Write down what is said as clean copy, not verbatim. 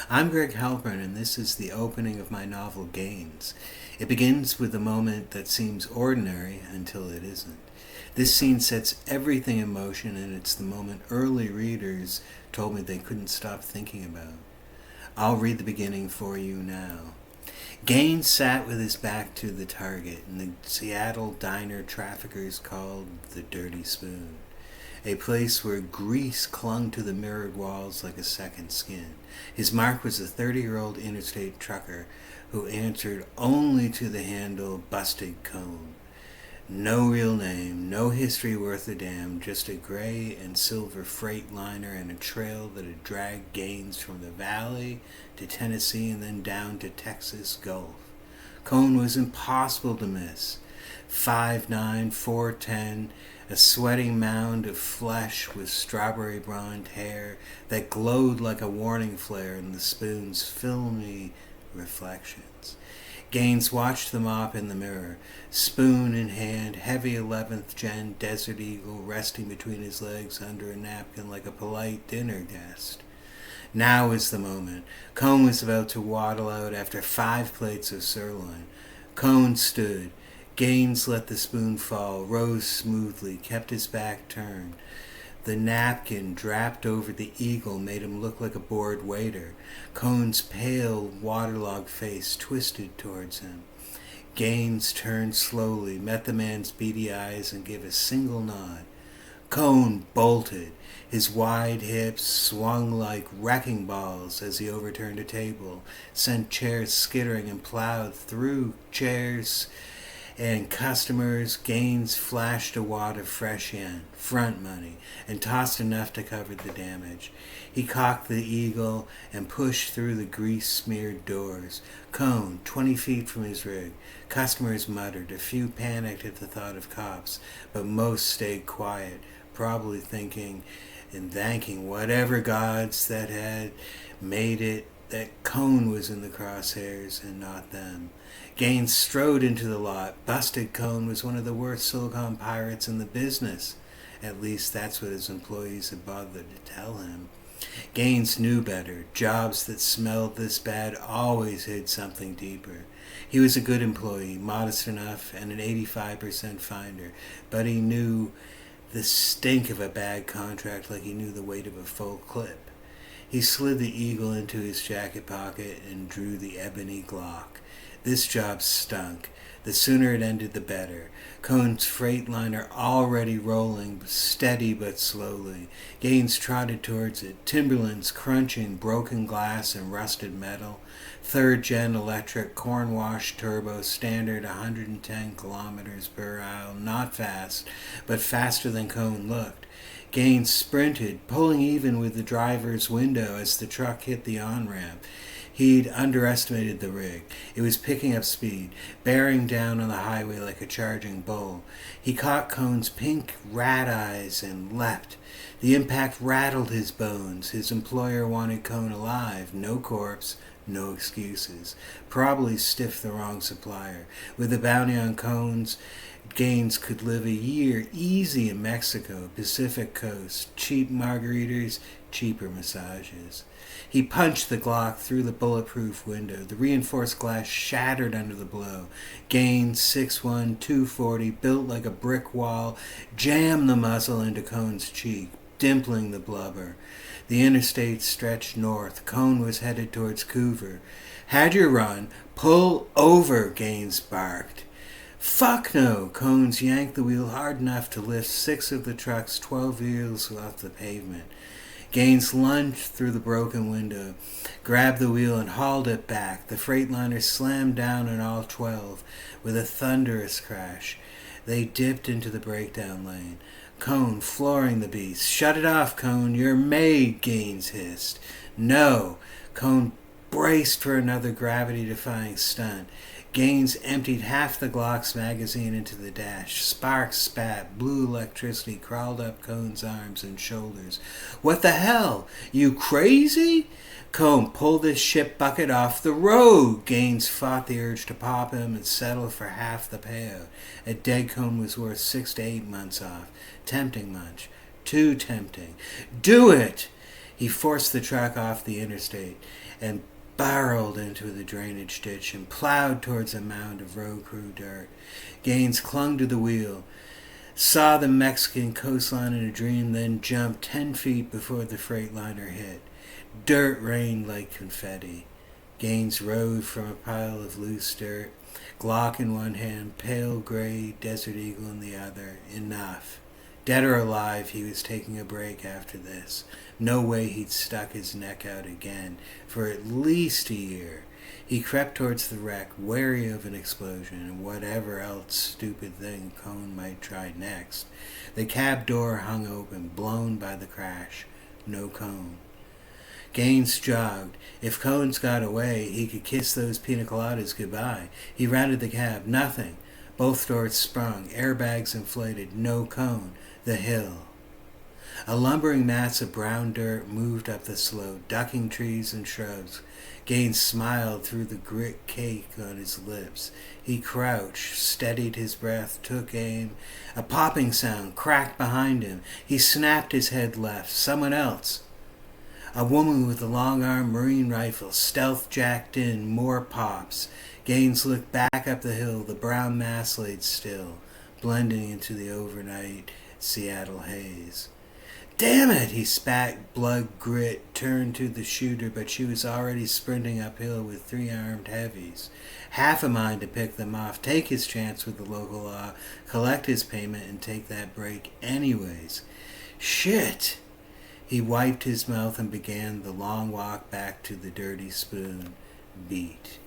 I'm Greg Halpern, and this is the opening of my novel Gains. It begins with a moment that seems ordinary until it isn't. This scene sets everything in motion, and it's the moment early readers told me they couldn't stop thinking about. I'll read the beginning for you now. Gaines sat with his back to the target in the Seattle diner traffickers called the Dirty Spoon, a place where grease clung to the mirrored walls like a second skin. His mark was a 30-year-old interstate trucker who answered only to the handle Busted Cone. No real name, no history worth a damn, just a gray and silver freight liner and a trail that had dragged Gaines from the valley to Tennessee and then down to Texas Gulf. Cone was impossible to miss. 5'9", 4'10", a sweating mound of flesh with strawberry blonde hair that glowed like a warning flare in the spoon's filmy reflections. Gaines watched the mop in the mirror, spoon in hand, heavy 11th gen Desert Eagle resting between his legs under a napkin like a polite dinner guest. Now was the moment. Cone was about to waddle out after 5 plates of sirloin. Cone stood. Gaines let the spoon fall, rose smoothly, kept his back turned. The napkin draped over the eagle made him look like a bored waiter. Cone's pale, waterlogged face twisted towards him. Gaines turned slowly, met the man's beady eyes, and gave a single nod. Cone bolted. His wide hips swung like wrecking balls as he overturned a table, sent chairs skittering and plowed through chairs and customers. Gaines flashed a wad of fresh yen, front money, and tossed enough to cover the damage. He cocked the eagle and pushed through the grease-smeared doors. Cone, 20 feet from his rig. Customers muttered. A few panicked at the thought of cops, but most stayed quiet, probably thinking and thanking whatever gods that had made it that Cone was in the crosshairs and not them. Gaines strode into the lot. Busted Cone was one of the worst silicon pirates in the business. At least that's what his employees had bothered to tell him. Gaines knew better. Jobs that smelled this bad always hid something deeper. He was a good employee, modest enough, and an 85% finder, but he knew the stink of a bad contract like he knew the weight of a full clip. He slid the eagle into his jacket pocket and drew the ebony Glock. This job stunk. The sooner it ended, the better. Cone's freight liner already rolling, steady but slowly. Gaines trotted towards it, Timberlands crunching broken glass and rusted metal. 3rd-gen electric, corn-washed turbo, standard 110 kilometers per hour. Not fast, but faster than Cone looked. Gaines sprinted, pulling even with the driver's window as the truck hit the on-ramp. He'd underestimated the rig. It was picking up speed, bearing down on the highway like a charging bull. He caught Cone's pink rat eyes and leapt. The impact rattled his bones. His employer wanted Cone alive. No corpse, no excuses. Probably stiffed the wrong supplier. With a bounty on Cone's, Gaines could live a year easy in Mexico, Pacific Coast, cheap margaritas, cheaper massages. He punched the Glock through the bulletproof window. The reinforced glass shattered under the blow. Gaines, 6'1", 240, built like a brick wall, jammed the muzzle into Cone's cheek, dimpling the blubber. The interstate stretched north. Cone was headed towards Coover. "Had your run. Pull over," Gaines barked. "Fuck no!" Cones yanked the wheel hard enough to lift 6 of the truck's 12 wheels off the pavement. Gaines lunged through the broken window, grabbed the wheel and hauled it back. The Freightliner slammed down on all 12 with a thunderous crash. They dipped into the breakdown lane. Cone flooring the beast. "Shut it off, Cone. You're made," Gaines hissed. "No." Cone braced for another gravity-defying stunt. Gaines emptied half the Glock's magazine into the dash. Sparks spat. Blue electricity crawled up Cone's arms and shoulders. "What the hell? You crazy?" "Cone, pull this shit bucket off the road." Gaines fought the urge to pop him and settle for half the payout. A dead Cone was worth 6 to 8 months off. Tempting much. Too tempting. "Do it!" He forced the truck off the interstate and barreled into the drainage ditch and plowed towards a mound of road crew dirt. Gaines clung to the wheel, saw the Mexican coastline in a dream, then jumped 10 feet before the Freightliner hit. Dirt rained like confetti. Gaines rode from a pile of loose dirt, Glock in one hand, pale gray Desert Eagle in the other. Enough. Dead or alive, he was taking a break after this. No way he'd stuck his neck out again for at least a year. He crept towards the wreck, wary of an explosion and whatever else stupid thing Cohn might try next. The cab door hung open, blown by the crash. No Cohn. Gaines jogged. If Cohen's got away, he could kiss those pina coladas goodbye. He rounded the cab. Nothing. Both doors sprung. Airbags inflated. No Cohn. The hill. A lumbering mass of brown dirt moved up the slope, ducking trees and shrubs. Gaines smiled through the grit cake on his lips. He crouched, steadied his breath, took aim. A popping sound cracked behind him. He snapped his head left. Someone else. A woman with a long-arm Marine rifle, stealth jacked in, more pops. Gaines looked back up the hill. The brown mass laid still, blending into the overnight Seattle haze. Damn it, he spat, blood grit, turned to the shooter, but she was already sprinting uphill with 3 armed heavies. Half a mind to pick them off, take his chance with the local law, collect his payment, and take that break anyways. Shit! He wiped his mouth and began the long walk back to the dirty spoon. Beat.